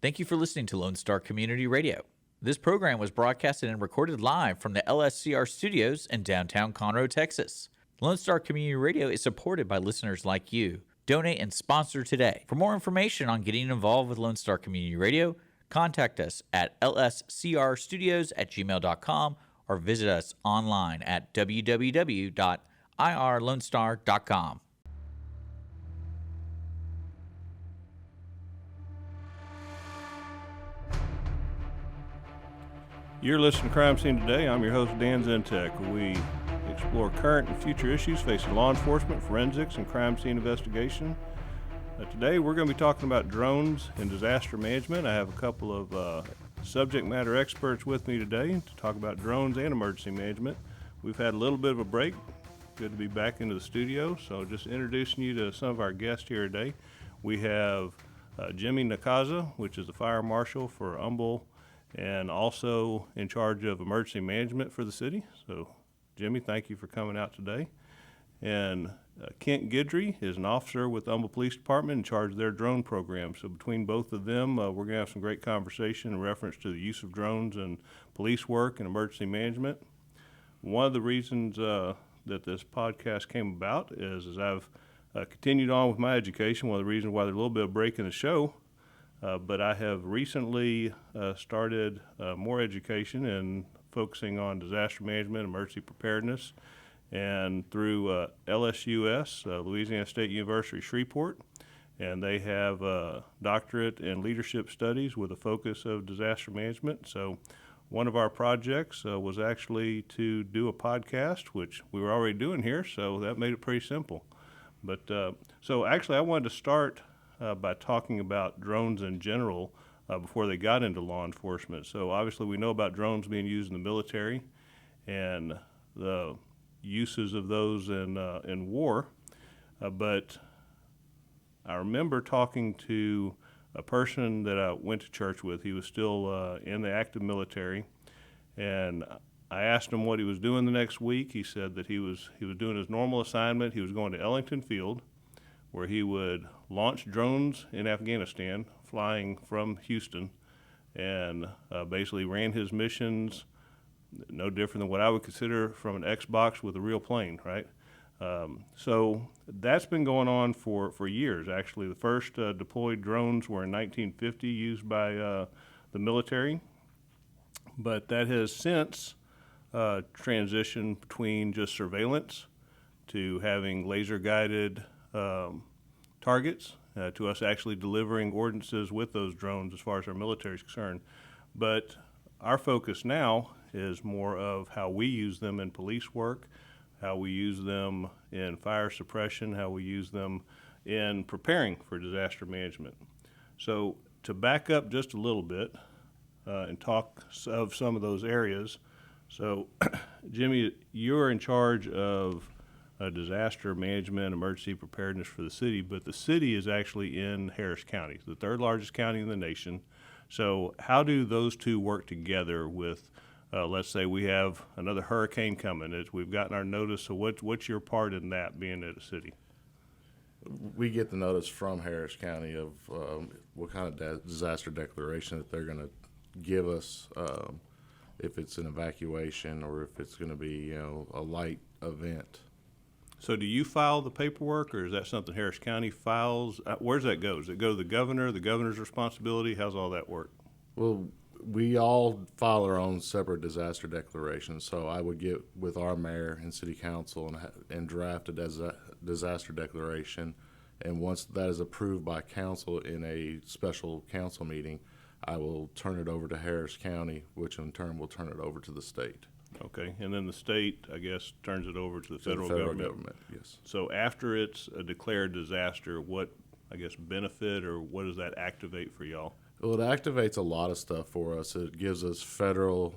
Thank you for listening to Lone Star Community Radio. This program was broadcasted and recorded live from the LSCR studios in downtown Conroe, Texas. Lone Star Community Radio is supported by listeners like you. Donate and sponsor today. For more information on getting involved with Lone Star Community Radio, contact us at lscrstudios@gmail.com or visit us online at www.irlonestar.com. You're listening to Crime Scene Today. I'm your host, Dan Zentek. We explore current and future issues facing law enforcement, forensics, and crime scene investigation. Today, we're going to be talking about drones and disaster management. I have a couple of subject matter experts with me today to talk about drones and emergency management. We've had a little bit of a break. Good to be back into the studio. So just introducing you to some of our guests here today. We have Jame Nakaza, which is the fire marshal for Humble, and also in charge of emergency management for the city. So, Jimmy, thank you for coming out today. And Kent Guidry is an officer with the Humble Police Department in charge of their drone program. So between both of them, we're going to have some great conversation in reference to the use of drones and police work and emergency management. One of the reasons that this podcast came about is as I've continued on with my education, one of the reasons why there's a little bit of break in the show, but I have recently started more education and focusing on disaster management, emergency preparedness, and through LSUS, Louisiana State University Shreveport, and they have a doctorate in leadership studies with a focus of disaster management. So one of our projects was actually to do a podcast, which we were already doing here, so that made it pretty simple. But so actually I wanted to start by talking about drones in general before they got into law enforcement. So obviously we know about drones being used in the military and the uses of those in war, but I remember talking to a person that I went to church with. He was still in the active military, and I asked him what he was doing the next week. He said that he was doing his normal assignment. He was going to Ellington Field, where he would launch drones in Afghanistan, flying from Houston, and basically ran his missions no different than what I would consider from an Xbox with a real plane, right? So that's been going on for years, actually. The first deployed drones were in 1950, used by the military, but that has since transitioned between just surveillance to having laser-guided targets, to us actually delivering ordinances with those drones as far as our military is concerned. But our focus now is more of how we use them in police work, how we use them in fire suppression, how we use them in preparing for disaster management. So to back up just a little bit and talk of some of those areas, so Jimmy, you're in charge of disaster management, emergency preparedness for the city, but the city is actually in Harris County, the third largest county in the nation. So how do those two work together with, let's say we have another hurricane coming, we've gotten our notice, so what's your part in that, being at a city? We get the notice from Harris County of what kind of disaster declaration that they're going to give us, if it's an evacuation or if it's going to be, a light event. So do you file the paperwork, or is that something Harris County files? Where does that go? Does it go to the governor's responsibility? How's all that work? Well, we all file our own separate disaster declarations. So I would get with our mayor and city council and draft a disaster declaration. And once that is approved by council in a special council meeting, I will turn it over to Harris County, which in turn will turn it over to the state. Okay, and then the state, I guess, turns it over to the federal government. Yes. So after it's a declared disaster, what, I guess, benefit or what does that activate for y'all? Well, it activates a lot of stuff for us. It gives us federal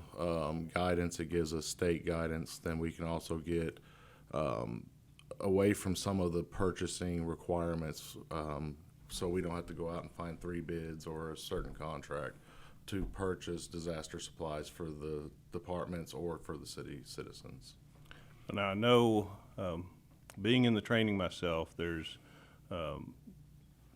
guidance. It gives us state guidance. Then we can also get away from some of the purchasing requirements, so we don't have to go out and find 3 bids or a certain contract to purchase disaster supplies for the departments or for the city citizens. Now, I know, being in the training myself, there's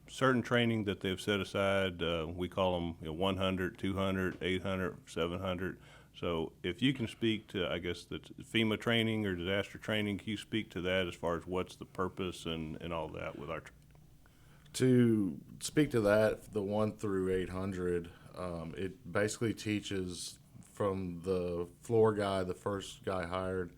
certain training that they've set aside. We call them 100, 200, 800, 700. So if you can speak to, I guess, the FEMA training or disaster training, can you speak to that as far as what's the purpose and all that with our To speak to that, the 1 through 800, it basically teaches from the floor guy, the first guy hired,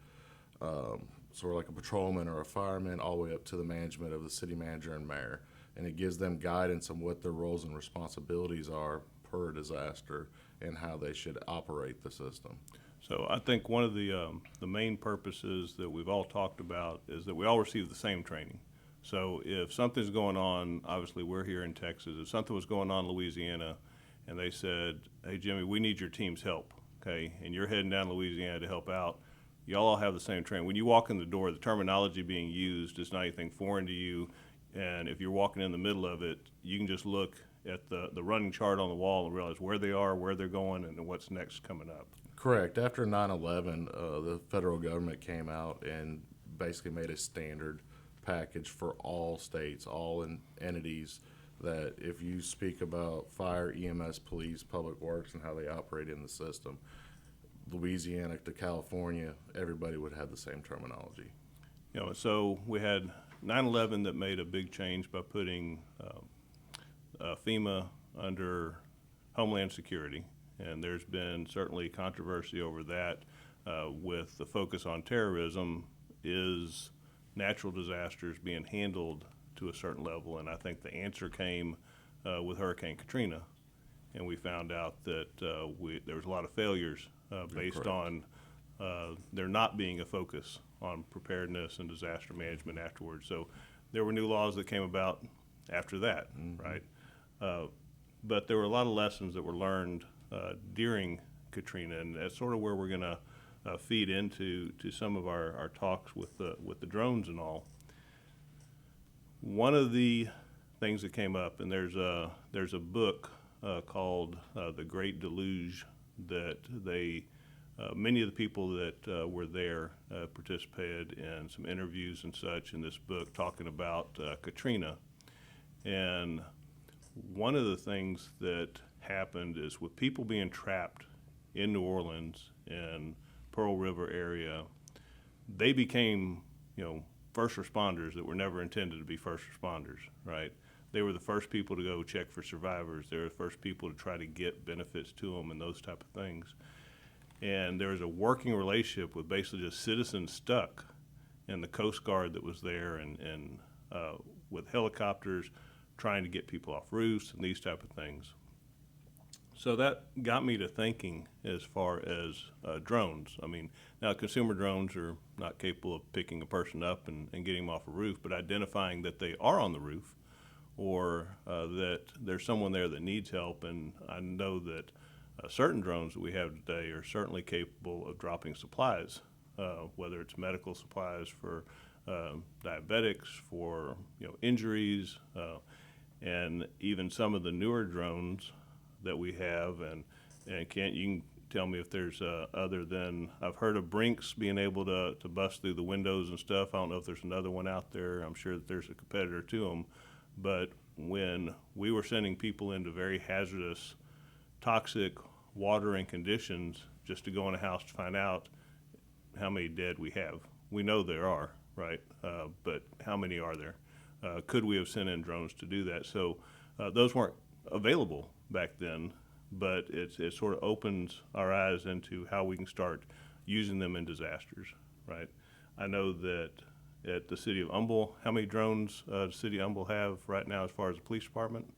sort of like a patrolman or a fireman, all the way up to the management of the city manager and mayor. And it gives them guidance on what their roles and responsibilities are per disaster and how they should operate the system. So I think one of the main purposes that we've all talked about is that we all receive the same training. So if something's going on, obviously we're here in Texas, if something was going on in Louisiana and they said, hey, Jimmy, we need your team's help, okay, and you're heading down to Louisiana to help out, y'all all have the same training. When you walk in the door, the terminology being used is not anything foreign to you, and if you're walking in the middle of it, you can just look at the running chart on the wall and realize where they are, where they're going, and what's next coming up. Correct. After 9/11, the federal government came out and basically made a standard package for all states, all entities, that if you speak about fire, EMS, police, public works, and how they operate in the system, Louisiana to California, everybody would have the same terminology. So we had 9/11 that made a big change by putting FEMA under Homeland Security, and there's been certainly controversy over that with the focus on terrorism. Is natural disasters being handled to a certain level? And I think the answer came with Hurricane Katrina, and we found out that there was a lot of failures based on there not being a focus on preparedness and disaster management afterwards. So there were new laws that came about after that, right? But there were a lot of lessons that were learned during Katrina, and that's sort of where we're going to feed into some of our talks with the drones and all. One of the things that came up, and there's a book called The Great Deluge that many of the people that were there participated in some interviews and such in this book talking about Katrina. And one of the things that happened is with people being trapped in New Orleans and Pearl River area, they became, first responders that were never intended to be first responders, right? They were the first people to go check for survivors. They were the first people to try to get benefits to them and those type of things. And there was a working relationship with basically just citizens stuck and the Coast Guard that was there and with helicopters trying to get people off roofs and these type of things. So that got me to thinking as far as drones. I mean, now consumer drones are not capable of picking a person up and getting them off a roof, but identifying that they are on the roof or that there's someone there that needs help. And I know that certain drones that we have today are certainly capable of dropping supplies, whether it's medical supplies for diabetics, for injuries, and even some of the newer drones that we have. And Kent, you can tell me if there's other than, I've heard of Brinks being able to bust through the windows and stuff. I don't know if there's another one out there. I'm sure that there's a competitor to them. But when we were sending people into very hazardous, toxic watering conditions just to go in a house to find out how many dead we have. We know there are, right? But how many are there? Could we have sent in drones to do that? So those weren't available back then, but it sort of opens our eyes into how we can start using them in disasters, right? I know that at the city of Humble, how many drones does the city of Humble have right now as far as the police department?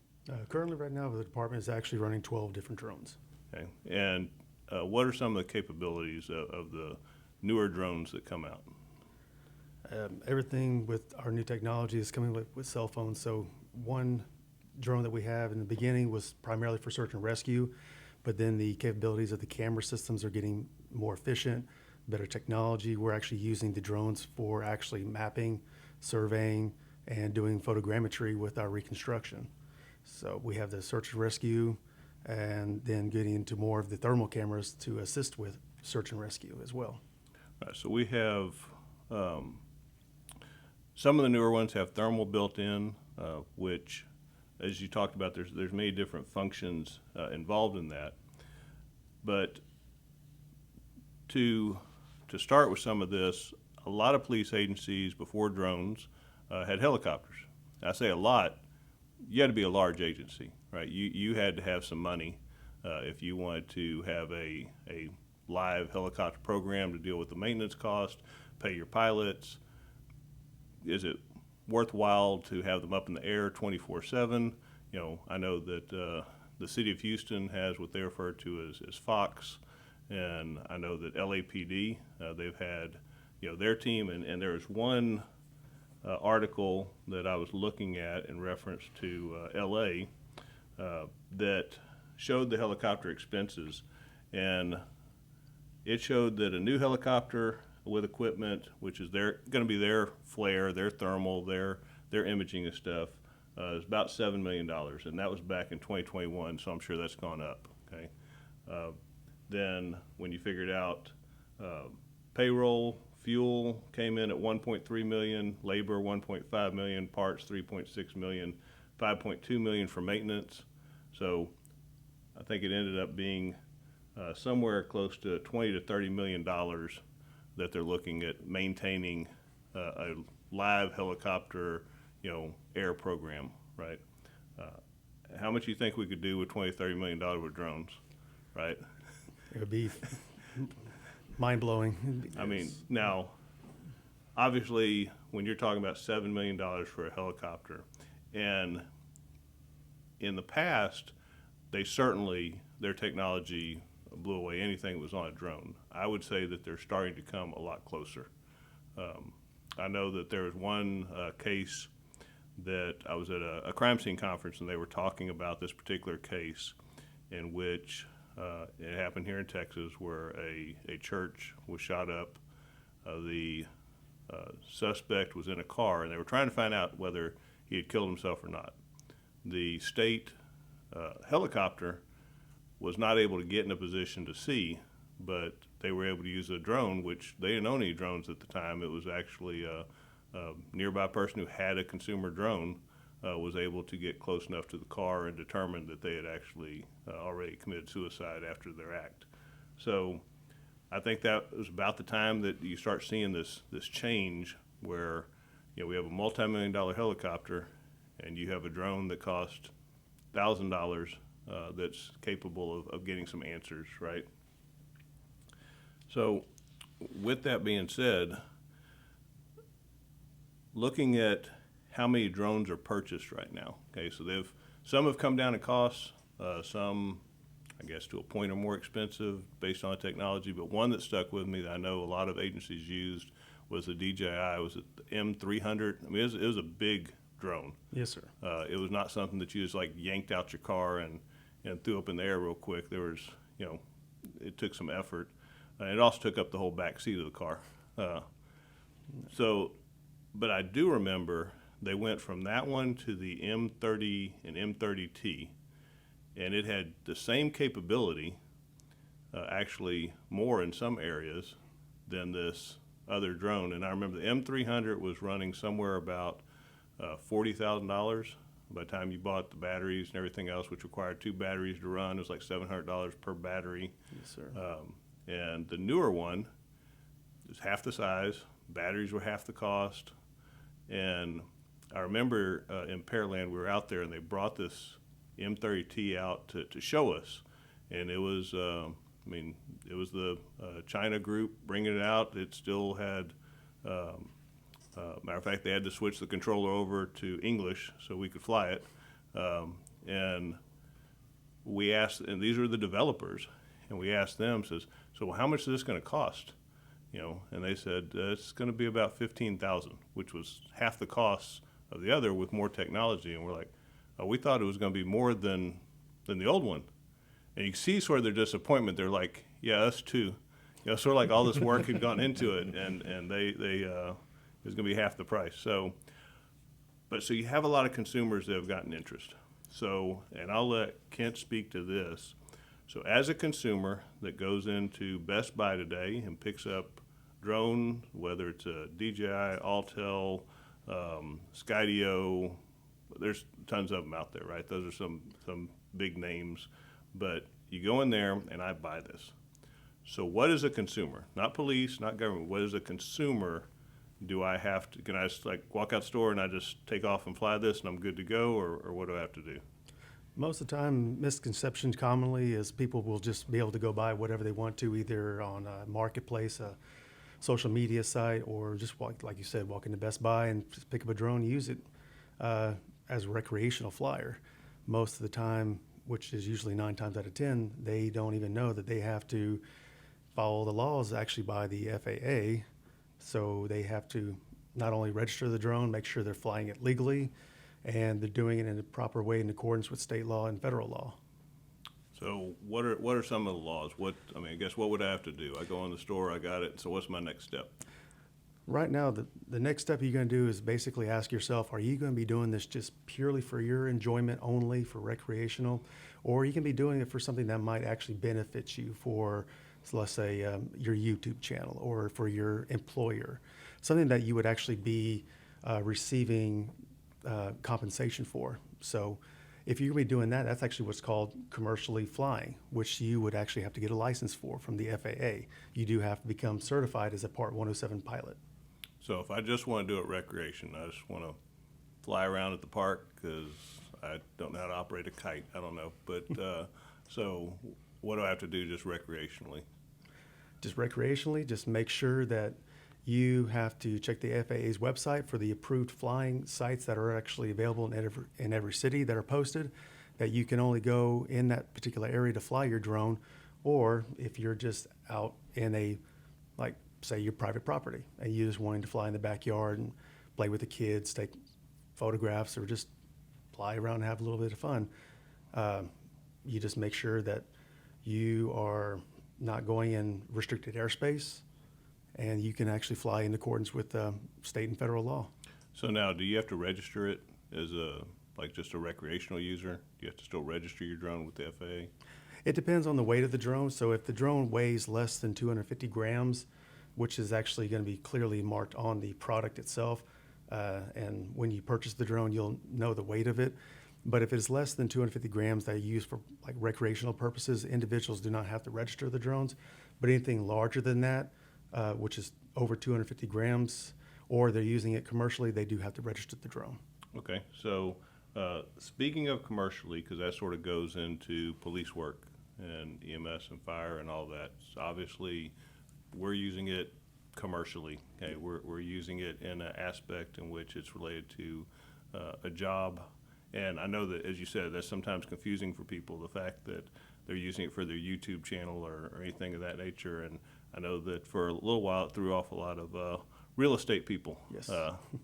Currently right now, the department is actually running 12 different drones. Okay. And what are some of the capabilities of the newer drones that come out? Everything with our new technology is coming with cell phones. So one drone that we have in the beginning was primarily for search and rescue, but then the capabilities of the camera systems are getting more efficient, better technology. We're actually using the drones for actually mapping, surveying, and doing photogrammetry with our reconstruction. So we have the search and rescue, and then getting into more of the thermal cameras to assist with search and rescue as well. Right, so we have some of the newer ones have thermal built in, which as you talked about, there's many different functions involved in that. But to start with some of this, a lot of police agencies before drones had helicopters. I say a lot. You had to be a large agency, right? You had to have some money if you wanted to have a live helicopter program to deal with the maintenance cost, pay your pilots. Is it worthwhile to have them up in the air 24/7? You know, I know that the city of Houston has what they refer to as Fox, and I know that LAPD, they've had, you know, their team, and there's one article that I was looking at in reference to LA that showed the helicopter expenses, and it showed that a new helicopter with equipment, which is going to be their flare, their thermal, their imaging and stuff, is about $7 million, and that was back in 2021, so I'm sure that's gone up. Okay, then when you figured out payroll, fuel came in at 1.3 million, labor 1.5 million, parts 3.6 million, 5.2 million for maintenance. So I think it ended up being somewhere close to $20 to $30 million that they're looking at maintaining a live helicopter, you know, air program, right? How much do you think we could do with $20, $30 million with drones, right? It would be mind-blowing. I mean, now, obviously, when you're talking about $7 million for a helicopter, and in the past, their technology blew away anything that was on a drone. I would say that they're starting to come a lot closer. I know that there was one case that I was at a crime scene conference, and they were talking about this particular case in which it happened here in Texas, where a church was shot up. The suspect was in a car, and they were trying to find out whether he had killed himself or not. The state helicopter was not able to get in a position to see, but they were able to use a drone, which they didn't own any drones at the time. It was actually a nearby person who had a consumer drone was able to get close enough to the car and determine that they had actually already committed suicide after their act. So I think that was about the time that you start seeing this change where, you know, we have a multi-million-dollar helicopter and you have a drone that costs $1,000 that's capable of getting some answers, right? So with that being said, looking at how many drones are purchased right now, okay, so some have come down in cost, some, I guess, to a point are more expensive based on the technology, but one that stuck with me that I know a lot of agencies used was the DJI. It was the M300. I mean, it was a big drone. Yes, sir. It was not something that you just like yanked out your car and threw up in the air real quick. There was, you know, it took some effort. It also took up the whole back seat of the car. But I do remember they went from that one to the M30 and M30T, and it had the same capability, actually more in some areas than this other drone. And I remember the M300 was running somewhere about $40,000 by the time you bought the batteries and everything else, which required 2 batteries to run. It was like $700 per battery. Yes, sir. And the newer one is half the size, batteries were half the cost. And I remember in Pearland, we were out there and they brought this M30T out to show us. And it was, it was the China group bringing it out. It still had, matter of fact, they had to switch the controller over to English so we could fly it. And we asked, and these are the developers, and we asked them, so how much is this going to cost? You know, and they said it's going to be about $15,000, which was half the cost of the other with more technology. And we're like, oh, we thought it was going to be more than the old one. And you see sort of their disappointment. They're like, yeah, us too. You know, sort of like all this work had gone into it, and they it was going to be half the price. So you have a lot of consumers that have gotten interest. So, and I'll let Kent speak to this. So as a consumer that goes into Best Buy today and picks up drone, whether it's a DJI, Altel, Skydio, there's tons of them out there, right? Those are some big names, but you go in there and I buy this. So what is a consumer? Not police, not government. What is a consumer? Can I just like walk out the store and I just take off and fly this and I'm good to go, or what do I have to do? Most of the time, misconceptions commonly is people will just be able to go buy whatever they want to, either on a marketplace, a social media site, or just walk, like you said, walk into Best Buy and just pick up a drone and use it as a recreational flyer. Most of the time, which is usually 9 times out of 10, they don't even know that they have to follow the laws actually by the FAA. So they have to not only register the drone, make sure they're flying it legally, and they're doing it in a proper way in accordance with state law and federal law. So what are some of the laws? I guess what would I have to do? I go in the store, I got it. So what's my next step? Right now, the next step you're going to do is basically ask yourself, are you going to be doing this just purely for your enjoyment only, for recreational, or you can be doing it for something that might actually benefit you for, so let's say, your YouTube channel, or for your employer, something that you would actually be receiving compensation for. So if you're going to be doing that, that's actually what's called commercially flying, which you would actually have to get a license for from the FAA. You do have to become certified as a Part 107 pilot. So if I just want to do it recreation, I just want to fly around at the park because I don't know how to operate a kite. I don't know. But so what do I have to do just recreationally? Just recreationally, just make sure that you have to check the FAA's website for the approved flying sites that are actually available in every city that are posted, that you can only go in that particular area to fly your drone, or if you're just out in a, like, say, your private property, and you just wanting to fly in the backyard and play with the kids, take photographs, or just fly around and have a little bit of fun, you just make sure that you are not going in restricted airspace, and you can actually fly in accordance with state and federal law. So now, do you have to register it as just a recreational user? Do you have to still register your drone with the FAA? It depends on the weight of the drone. So if the drone weighs less than 250 grams, which is actually going to be clearly marked on the product itself, and when you purchase the drone, you'll know the weight of it. But if it's less than 250 grams that are used for like recreational purposes, individuals do not have to register the drones. But anything larger than that, which is over 250 grams, or they're using it commercially, they do have to register the drone. Okay, so speaking of commercially, because that sort of goes into police work and EMS and fire and all that, so obviously we're using it commercially. Okay, we're using it in an aspect in which it's related to a job. And I know that, as you said, that's sometimes confusing for people, the fact that they're using it for their YouTube channel or anything of that nature. And I know that for a little while it threw off a lot of real estate people. Yes.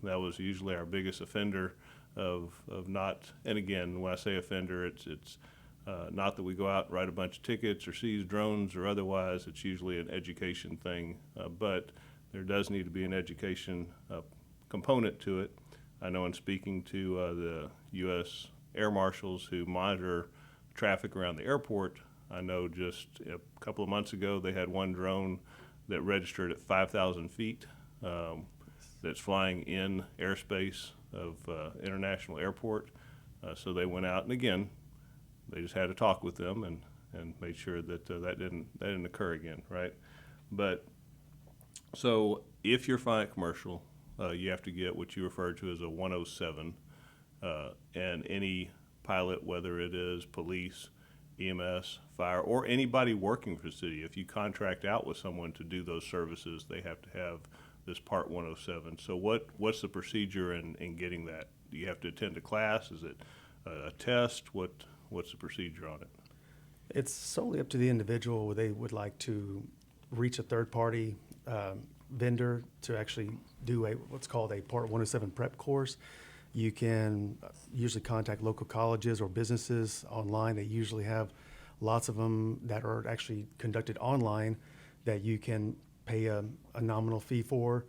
That was usually our biggest offender of not, and again, when I say offender, it's not that we go out and write a bunch of tickets or seize drones or otherwise. It's usually an education thing, but there does need to be an education component to it. I know in speaking to the U.S. air marshals who monitor traffic around the airport, I know just a couple of months ago they had one drone that registered at 5,000 feet that's flying in airspace of international airport. So they went out, and again, they just had to talk with them and made sure that that didn't occur again, right? But so if you're flying commercial, you have to get what you refer to as a 107, and any pilot, whether it is police, EMS, fire, or anybody working for the city, if you contract out with someone to do those services, they have to have this Part 107. So what's the procedure in getting that? Do you have to attend a class? Is it a test? What's the procedure on it? It's solely up to the individual. They would like to reach a third-party vendor to actually do what's called a Part 107 prep course. You can usually contact local colleges or businesses online. They usually have lots of them that are actually conducted online that you can pay a nominal fee for.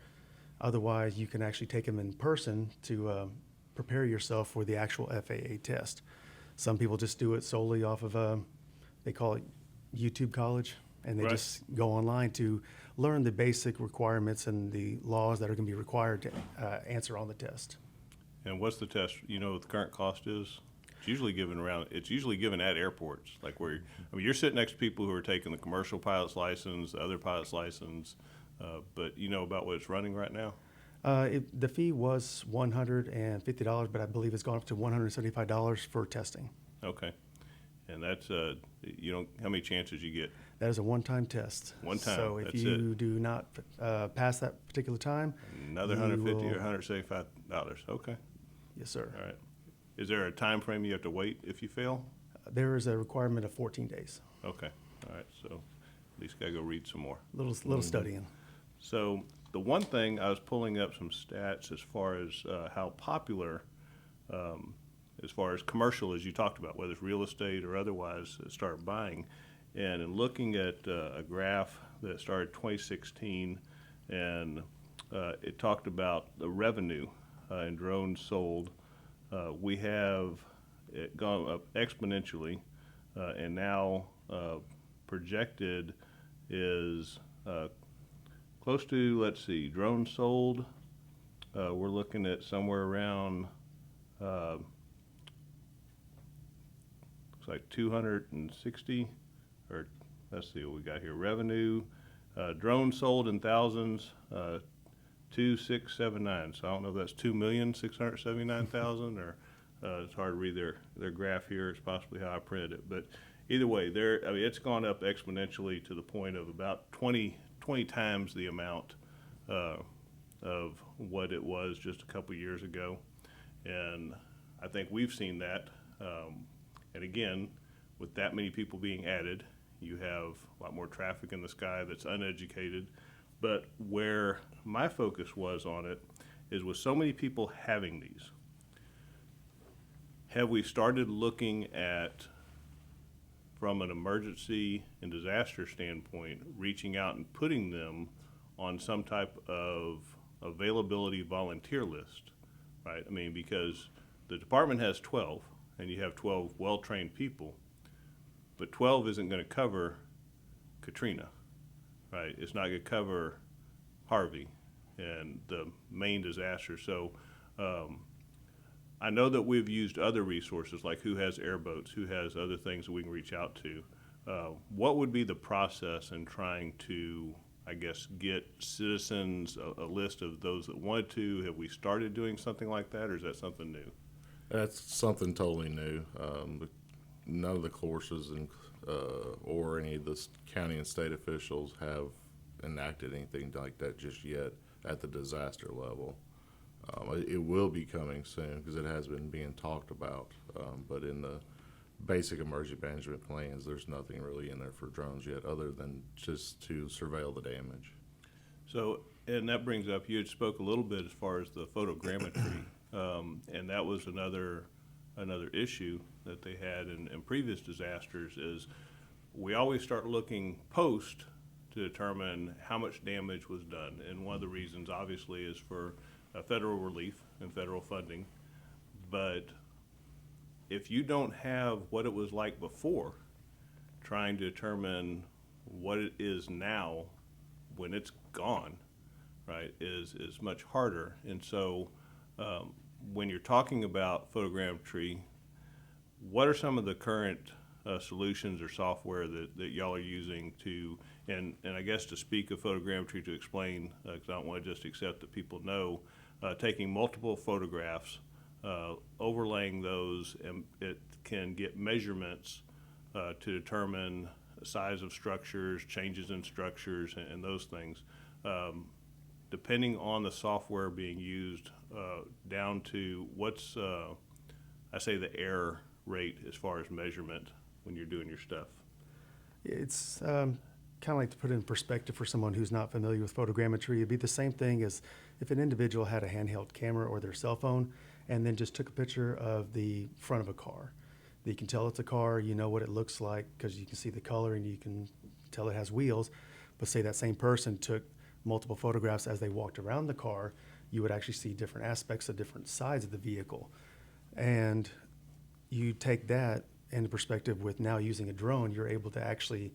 Otherwise, you can actually take them in person to prepare yourself for the actual FAA test. Some people just do it solely off of, they call it YouTube College, and they Right. just go online to learn the basic requirements and the laws that are going to be required to answer on the test. And what's the test? You know what the current cost is? It's usually given at airports, like where, you're sitting next to people who are taking the commercial pilot's license, the other pilot's license, but you know about what it's running right now? The fee was $150, but I believe it's gone up to $175 for testing. Okay. And that's, how many chances you get? That is a one-time test. One time, So if that's you it. do not pass that particular time, Another you $150 will- or $175. Okay. yes, sir. All right. Is there a time frame you have to wait if you fail? There is a requirement of 14 days. Okay. All right. So at least got to go read some more. Little studying. So the one thing, I was pulling up some stats as far as how popular, as far as commercial, as you talked about, whether it's real estate or otherwise, start buying. And in looking at a graph that started 2016, and it talked about the revenue in drones sold. We have it gone up exponentially, and now projected is close to, let's see, drones sold. We're looking at somewhere around, looks like 260, or let's see what we got here. Revenue, drones sold in thousands, 2,679. So I don't know if that's 2,679,000 or it's hard to read their graph here. It's possibly how I printed it, but either way, it's gone up exponentially to the point of about 20 times the amount of what it was just a couple years ago. And I think we've seen that. And again, with that many people being added, you have a lot more traffic in the sky that's uneducated. But where my focus was on it is with so many people having these, have we started looking at, from an emergency and disaster standpoint, reaching out and putting them on some type of availability volunteer list, right? I mean, because the department has 12, and you have 12 well-trained people, but 12 isn't going to cover Katrina, right? It's not going to cover Harvey and the main disaster. So I know that we've used other resources, like who has airboats, who has other things that we can reach out to. What would be the process in trying to, I guess, get citizens a list of those that wanted to? Have we started doing something like that, or is that something new? That's something totally new. None of the courses or any of the county and state officials have enacted anything like that just yet at the disaster level. It will be coming soon because it has been being talked about, but in the basic emergency management plans, there's nothing really in there for drones yet other than just to surveil the damage. So, and that brings up, you had spoke a little bit as far as the photogrammetry, and that was another issue that they had in previous disasters is we always start looking post to determine how much damage was done. And one of the reasons obviously is for federal relief and federal funding. But if you don't have what it was like before, trying to determine what it is now when it's gone, right, is much harder. And so when you're talking about photogrammetry, what are some of the current solutions or software that y'all are using to, and I guess to speak of photogrammetry, to explain, because I don't want to just accept that people know, taking multiple photographs, overlaying those, and it can get measurements to determine size of structures, changes in structures, and those things. Depending on the software being used, down to what's, I say, the error rate as far as measurement when you're doing your stuff. It's kind of like, to put it in perspective for someone who's not familiar with photogrammetry, it'd be the same thing as if an individual had a handheld camera or their cell phone and then just took a picture of the front of a car. You can tell it's a car, you know what it looks like because you can see the color and you can tell it has wheels. But say that same person took multiple photographs as they walked around the car, you would actually see different aspects of different sides of the vehicle. And you take that into perspective with now using a drone, you're able to actually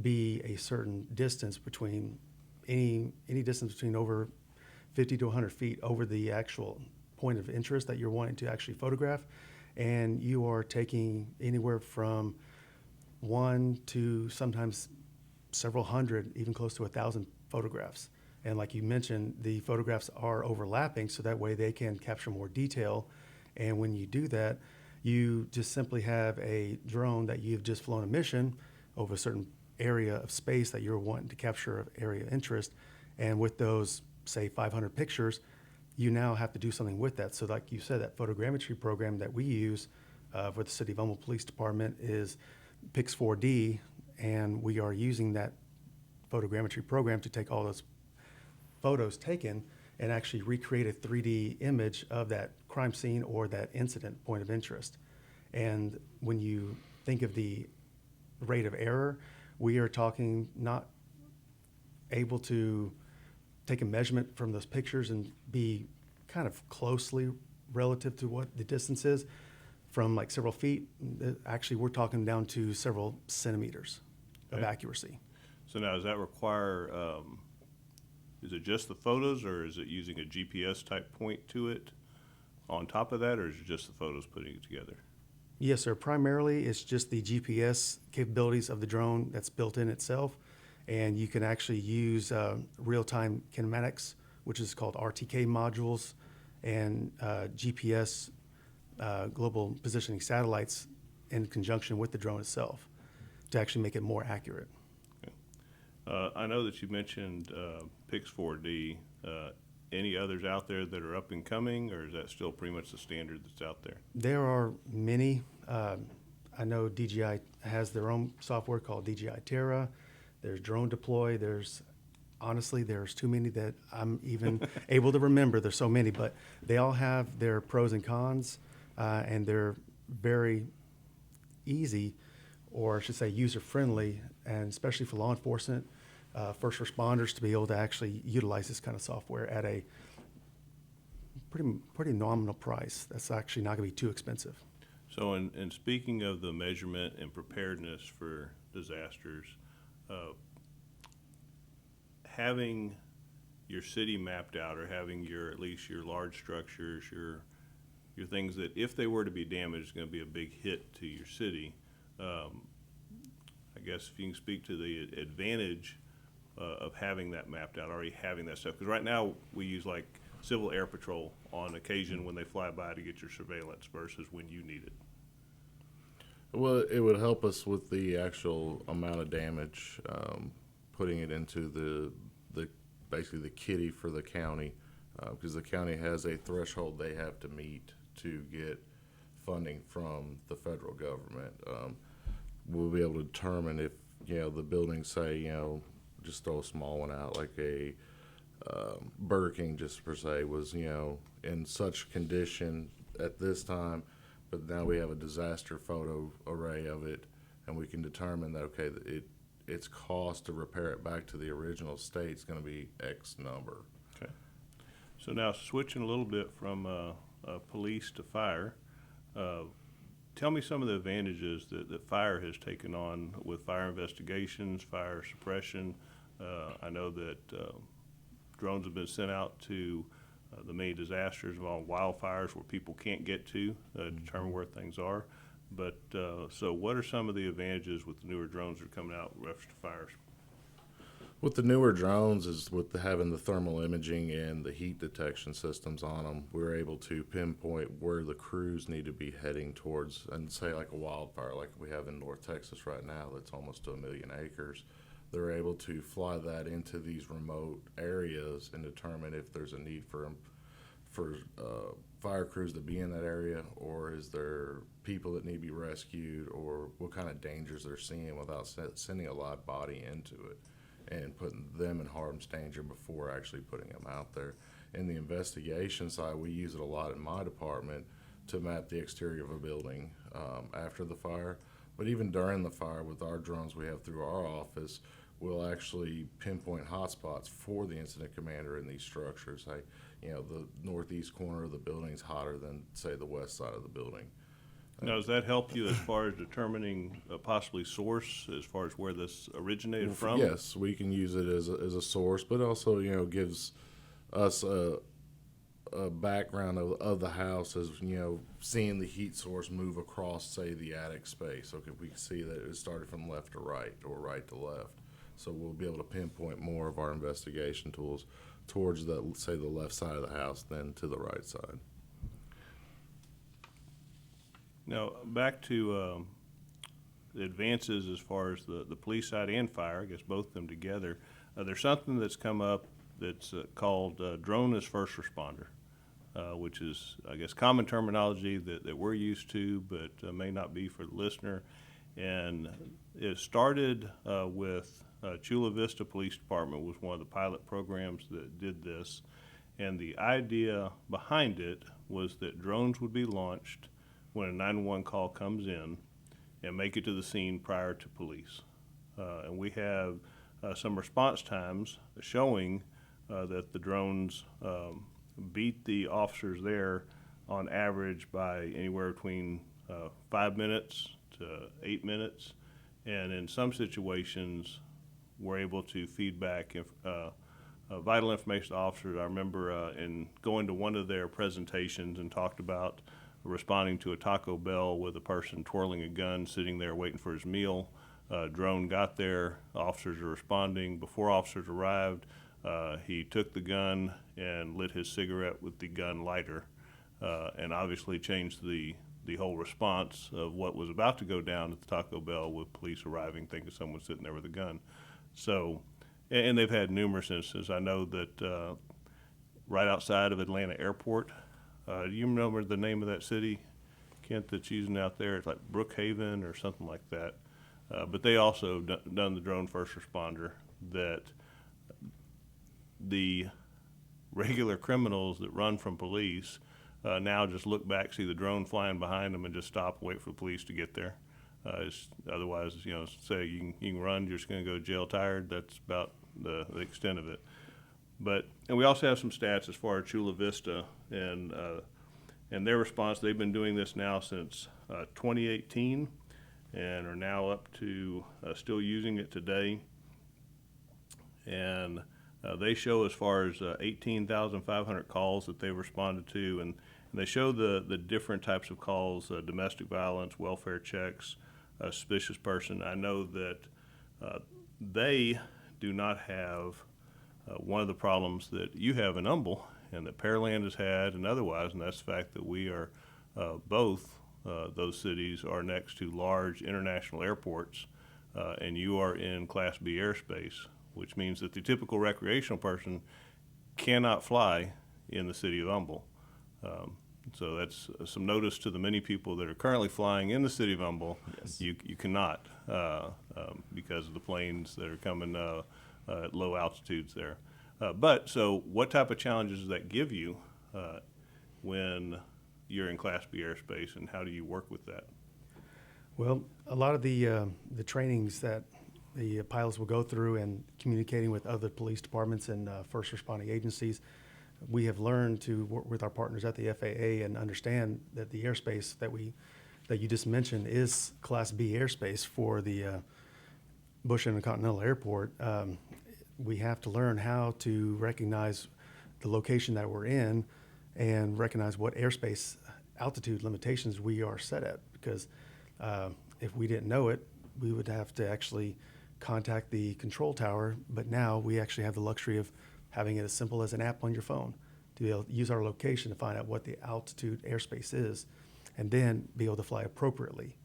be a certain distance between any distance between over 50 to 100 feet over the actual point of interest that you're wanting to actually photograph, and you are taking anywhere from 1 to sometimes several hundred, even close to 1,000 photographs. And like you mentioned, the photographs are overlapping, so that way they can capture more detail. And when you do that, you just simply have a drone that you've just flown a mission over a certain area of space that you're wanting to capture of area of interest. And with those, say, 500 pictures, you now have to do something with that. So like you said, that photogrammetry program that we use for the City of Humboldt Police Department is Pix4D, and we are using that photogrammetry program to take all those photos taken and actually recreate a 3D image of that crime scene or that incident point of interest. And when you think of the rate of error, we are talking not able to take a measurement from those pictures and be kind of closely relative to what the distance is from like several feet. Actually, we're talking down to several centimeters of accuracy. So now, does that require, is it just the photos, or is it using a GPS type point to it on top of that, or is it just the photos putting it together? Yes, sir. Primarily, it's just the GPS capabilities of the drone that's built in itself. And you can actually use real-time kinematics, which is called RTK modules, and GPS global positioning satellites in conjunction with the drone itself to actually make it more accurate. Okay. I know that you mentioned Pix4D. Any others out there that are up and coming, or is that still pretty much the standard that's out there? There are many. I know DJI has their own software called DJI Terra. There's Drone Deploy. Honestly, there's too many that I'm even able to remember. There's so many, but they all have their pros and cons, and they're very easy, or I should say user-friendly, and especially for law enforcement, first responders to be able to actually utilize this kind of software at a pretty nominal price. That's actually not going to be too expensive. So in speaking of the measurement and preparedness for disasters, having your city mapped out, or having at least your large structures, your things that if they were to be damaged is going to be a big hit to your city. I guess if you can speak to the advantage of having that mapped out, already having that stuff, because right now we use like Civil Air Patrol on occasion when they fly by to get your surveillance versus when you need it. Well, it would help us with the actual amount of damage, putting it into the basically the kitty for the county, because the county has a threshold they have to meet to get funding from the federal government. We'll be able to determine if the buildings say just throw a small one out, like a Burger King just per se was in such condition at this time, but now we have a disaster photo array of it, and we can determine that its cost to repair it back to the original state is going to be X number. Okay. So now switching a little bit from police to fire, tell me some of the advantages that fire has taken on with fire investigations, fire suppression. I know that drones have been sent out to the main disasters involving wildfires where people can't get to determine where things are. But so what are some of the advantages with the newer drones that are coming out with reference to fires? With the newer drones is with having the thermal imaging and the heat detection systems on them, we're able to pinpoint where the crews need to be heading towards, and say like a wildfire like we have in North Texas right now that's almost to 1 million acres. They're able to fly that into these remote areas and determine if there's a need for fire crews to be in that area, or is there people that need to be rescued, or what kind of dangers they're seeing without sending a live body into it and putting them in harm's danger before actually putting them out there. In the investigation side, we use it a lot in my department to map the exterior of a building after the fire. But even during the fire, with our drones we have through our office, we'll actually pinpoint hotspots for the incident commander in these structures. Like, the northeast corner of the building is hotter than, say, the west side of the building. Now, does that help you as far as determining a possibly source, as far as where this originated from? Yes, we can use it as a source, but also, gives us a a background of the house as, seeing the heat source move across, say, the attic space. Okay, we can see that it started from left to right or right to left. So we'll be able to pinpoint more of our investigation tools towards the left side of the house than to the right side. Now, back to the advances as far as the police side and fire, I guess both of them together. There's something that's come up that's called drone as first responder, which is, I guess, common terminology that we're used to, but may not be for the listener. And it started with Chula Vista Police Department was one of the pilot programs that did this. And the idea behind it was that drones would be launched when a 911 call comes in and make it to the scene prior to police. And we have some response times showing that the drones beat the officers there on average by anywhere between 5 minutes to 8 minutes. And in some situations, we're able to feed back vital information to officers. I remember in going to one of their presentations and talked about responding to a Taco Bell with a person twirling a gun, sitting there waiting for his meal. Drone got there, officers are responding. Before officers arrived, he took the gun and lit his cigarette with the gun lighter, and obviously changed the whole response of what was about to go down at the Taco Bell with police arriving thinking someone's sitting there with a gun. So, and they've had numerous instances. I know that right outside of Atlanta Airport, do you remember the name of that city, Kent, that's using out there? It's like Brookhaven or something like that. But they also done the drone first responder, that the regular criminals that run from police now just look back, see the drone flying behind them, and just stop and wait for the police to get there. Otherwise, say you can run, you're just going to go to jail tired. That's about the extent of it. And we also have some stats as far as Chula Vista and their response. They've been doing this now since 2018 and are now up to still using it today. And they show as far as 18,500 calls that they've responded to, and they show the different types of calls: domestic violence, welfare checks, suspicious person. I know that they do not have one of the problems that you have in Humble and that Pearland has had and otherwise, and that's the fact that we are both those cities are next to large international airports, and you are in Class B airspace, which means that the typical recreational person cannot fly in the city of Humble. So that's some notice to the many people that are currently flying in the city of Humble. Yes. You cannot because of the planes that are coming at low altitudes there. So what type of challenges does that give you when you're in Class B airspace, and how do you work with that? Well, a lot of the trainings that the pilots will go through and communicating with other police departments and first responding agencies, we have learned to work with our partners at the FAA and understand that the airspace that you just mentioned is Class B airspace for the Bush Intercontinental Airport. We have to learn how to recognize the location that we're in and recognize what airspace altitude limitations we are set at, because if we didn't know it, we would have to actually contact the control tower. But now we actually have the luxury of having it as simple as an app on your phone to be able to use our location to find out what the altitude airspace is and then be able to fly appropriately.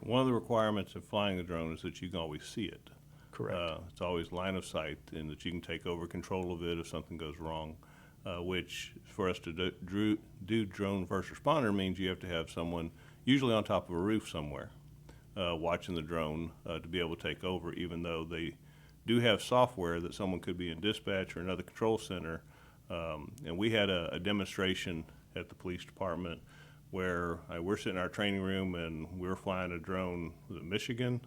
One of the requirements of flying a drone is that you can always see it. Correct. It's always line of sight, and that you can take over control of it if something goes wrong, which for us to do drone first responder means you have to have someone usually on top of a roof somewhere watching the drone to be able to take over, even though they do have software that someone could be in dispatch or another control center. And we had a demonstration at the police department where we're sitting in our training room and we were flying a drone. Was it Michigan?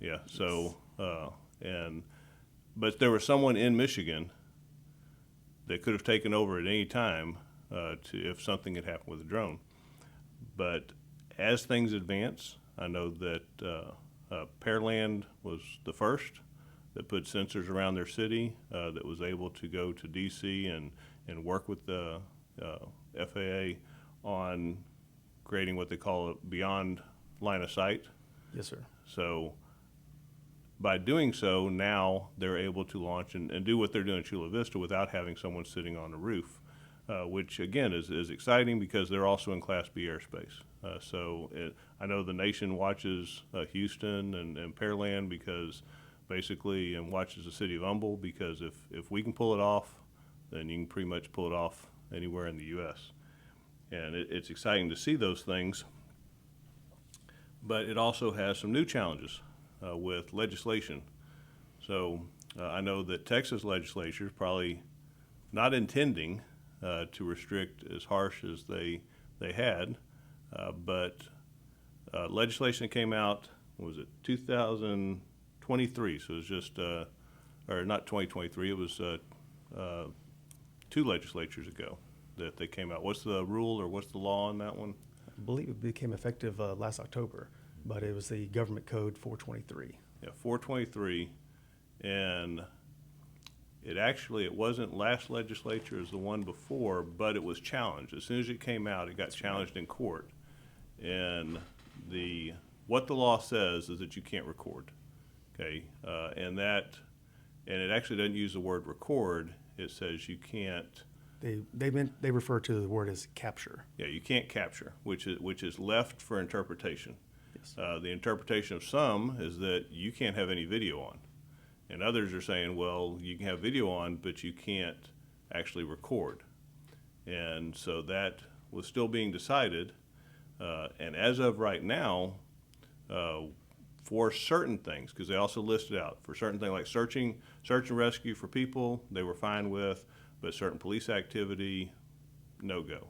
Yeah. So, but there was someone in Michigan that could have taken over at any time if something had happened with the drone. But as things advance, I know that Pearland was the first that put sensors around their city that was able to go to D.C. and work with the FAA on creating what they call a beyond line of sight. Yes, sir. So by doing so, now they're able to launch and do what they're doing in Chula Vista without having someone sitting on the roof, which again is exciting because they're also in Class B airspace. I know the nation watches Houston and Pearland because basically, and watches the city of Humble because if we can pull it off, then you can pretty much pull it off anywhere in the U.S. And it's exciting to see those things, but it also has some new challenges with legislation. So I know that Texas legislature is probably not intending to restrict as harsh as they had, but legislation that came out, what was it, 2023, so it was just, or not 2023, it was 2 legislatures ago that they came out. What's the rule or what's the law on that one? I believe it became effective last October, but it was the government code 423. Yeah, 423, and it wasn't last legislature as the one before, but it was challenged. As soon as it came out, it got challenged in court, and what the law says is that you can't record, okay, and it actually doesn't use the word record. It says you can't. They refer to the word as capture. Yeah, you can't capture, which is left for interpretation. Yes. The interpretation of some is that you can't have any video on, and others are saying, well, you can have video on, but you can't actually record. And so that was still being decided, and as of right now, for certain things, because they also listed out for certain things like search and rescue for people, they were fine with, but certain police activity, no go.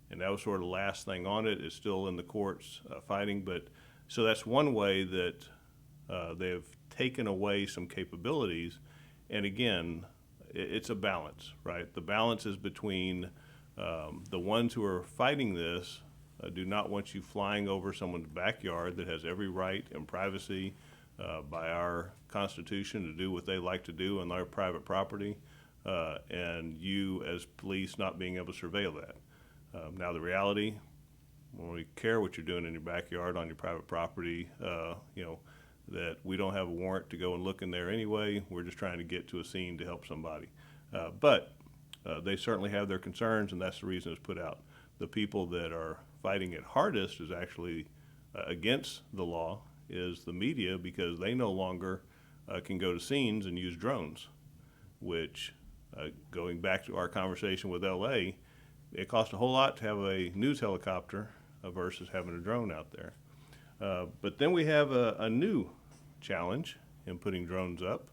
And that was sort of the last thing on it. It's still in the courts fighting, but so that's one way that they've taken away some capabilities. And again, it's a balance, right? The balance is between the ones who are fighting this do not want you flying over someone's backyard that has every right and privacy by our Constitution to do what they like to do on their private property, and you as police not being able to surveil that. Now the reality, when we care what you're doing in your backyard on your private property, that we don't have a warrant to go and look in there anyway. We're just trying to get to a scene to help somebody. But they certainly have their concerns, and that's the reason it's put out. The people that are fighting it hardest is actually against the law is the media, because they no longer can go to scenes and use drones, which, going back to our conversation with LA, it costs a whole lot to have a news helicopter versus having a drone out there. But then we have a new challenge in putting drones up,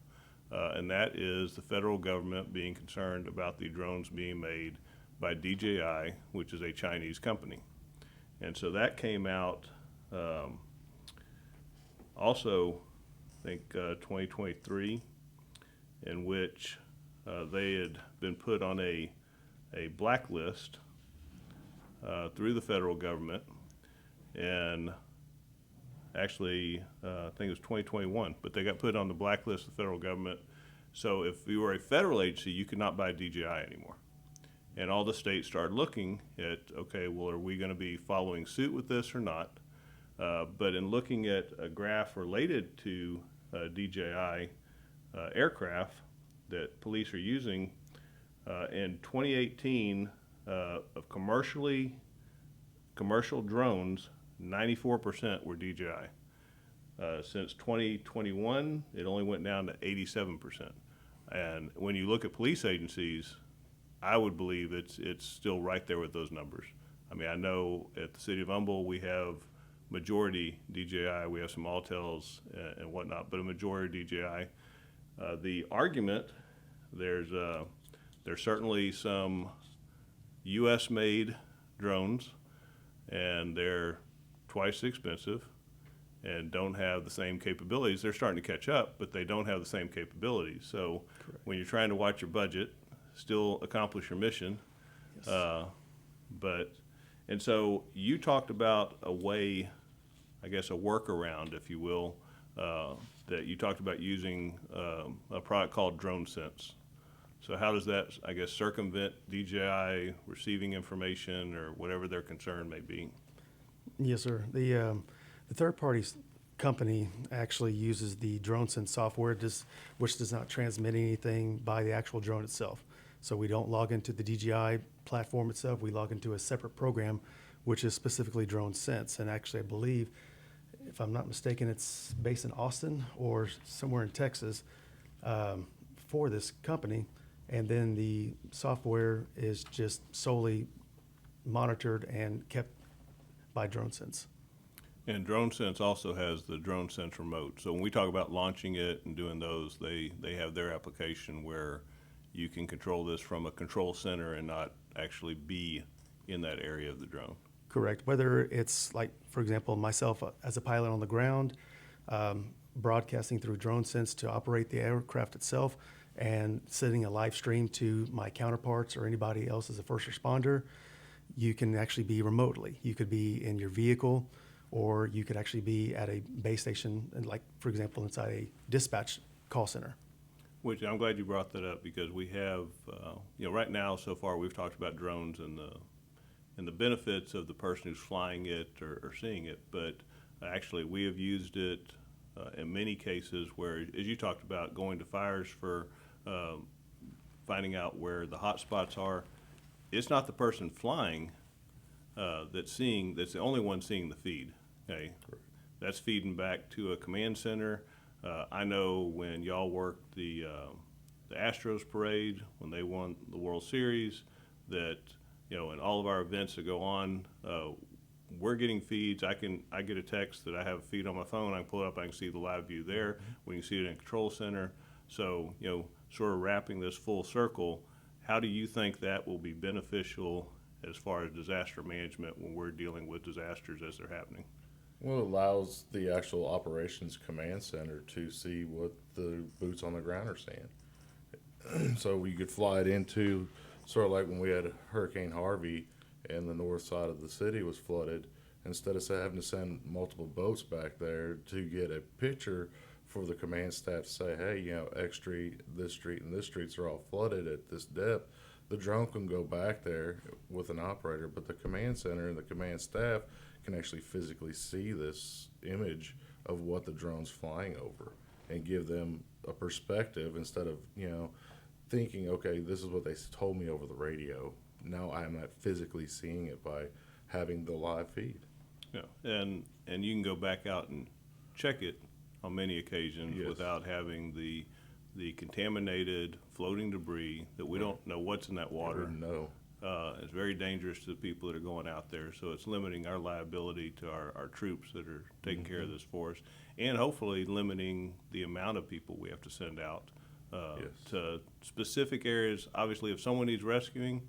and that is the federal government being concerned about the drones being made by DJI, which is a Chinese company. And so that came out also, I think, 2023, in which they had been put on a blacklist through the federal government, and actually, I think it was 2021, but they got put on the blacklist of the federal government. So if you were a federal agency, you could not buy DJI anymore. And all the states started looking at, okay, well, are we going to be following suit with this or not? But in looking at a graph related to DJI aircraft that police are using, in 2018, of commercial drones, 94% were DJI. Since 2021, it only went down to 87%. And when you look at police agencies, I would believe it's still right there with those numbers. I mean, I know at the city of Humble we have majority DJI, we have some Altels and whatnot, but a majority DJI. The argument, there's certainly some U.S.-made drones, and they're twice as expensive and don't have the same capabilities. They're starting to catch up, but they don't have the same capabilities. So correct. When you're trying to watch your budget, still accomplish your mission. Yes. And so you talked about a way, I guess a workaround, if you will, that you talked about using a product called DroneSense. So how does that, I guess, circumvent DJI receiving information or whatever their concern may be? Yes, sir. The third-party company actually uses the DroneSense software, which does not transmit anything by the actual drone itself. So we don't log into the DJI platform itself. We log into a separate program, which is specifically DroneSense. And actually, I believe, if I'm not mistaken, it's based in Austin or somewhere in Texas for this company. And then the software is just solely monitored and kept by DroneSense. And DroneSense also has the DroneSense remote. So when we talk about launching it and doing those, they have their application where you can control this from a control center and not actually be in that area of the drone. Correct. Whether it's like, for example, myself as a pilot on the ground, broadcasting through DroneSense to operate the aircraft itself, and sending a live stream to my counterparts or anybody else as a first responder, you can actually be remotely. You could be in your vehicle, or you could actually be at a base station, and like, for example, inside a dispatch call center. Which I'm glad you brought that up, because we have, right now so far we've talked about drones and the benefits of the person who's flying it or seeing it, but actually we have used it in many cases where, as you talked about, going to fires for finding out where the hot spots are. It's not the person flying that's the only one seeing the feed. Okay, that's feeding back to a command center. I know when y'all worked the Astros parade when they won the World Series, that in all of our events that go on, we're getting feeds. I get a text that I have a feed on my phone. I can pull it up. I can see the live view there. We can see it in a control center. So sort of wrapping this full circle, how do you think that will be beneficial as far as disaster management when we're dealing with disasters as they're happening? Well, it allows the actual operations command center to see what the boots on the ground are saying. So we could fly it into, sort of like when we had Hurricane Harvey and the north side of the city was flooded. Instead of having to send multiple boats back there to get a picture for the command staff to say, hey, X Street, and this streets are all flooded at this depth, the drone can go back there with an operator, but the command center and the command staff can actually physically see this image of what the drone's flying over and give them a perspective instead of, thinking, okay, this is what they told me over the radio. Now I'm not physically seeing it by having the live feed. Yeah, and you can go back out and check it on many occasions. Yes. Without having the contaminated floating debris that we don't know what's in that water. No. It's very dangerous to the people that are going out there, so it's limiting our liability to our troops that are taking care of this for us, and hopefully limiting the amount of people we have to send out to specific areas. Obviously, if someone needs rescuing,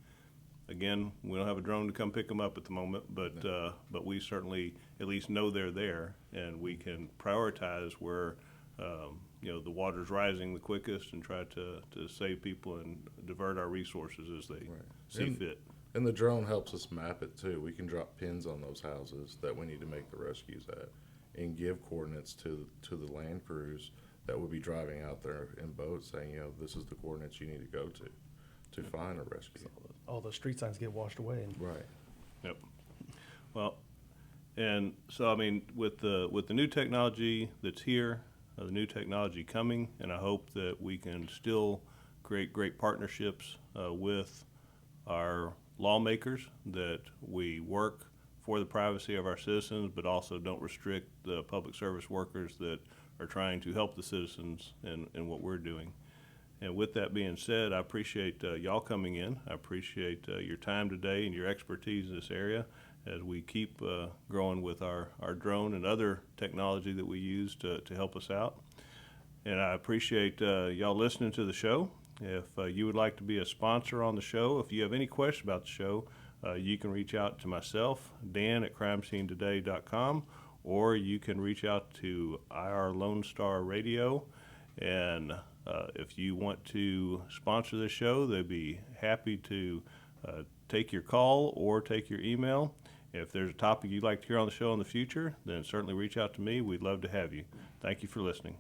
again, we don't have a drone to come pick them up at the moment, but we certainly at least know they're there, and we can prioritize where the water's rising the quickest and try to save people and divert our resources as they see fit. And the drone helps us map it too. We can drop pins on those houses that we need to make the rescues at and give coordinates to the land crews that will be driving out there in boats saying, this is the coordinates you need to go to find a rescue. All those street signs get washed away. Right. Yep. Well, and so, with the new technology that's here, the new technology coming, and I hope that we can still create great partnerships with our lawmakers, that we work for the privacy of our citizens, but also don't restrict the public service workers that are trying to help the citizens in what we're doing. And with that being said, I appreciate y'all coming in. I appreciate your time today and your expertise in this area as we keep growing with our drone and other technology that we use to help us out. And I appreciate y'all listening to the show. If you would like to be a sponsor on the show, if you have any questions about the show, you can reach out to myself, Dan at crimescenetoday.com, or you can reach out to IR Lone Star Radio. And if you want to sponsor the show, they'd be happy to take your call or take your email. If there's a topic you'd like to hear on the show in the future, then certainly reach out to me. We'd love to have you. Thank you for listening.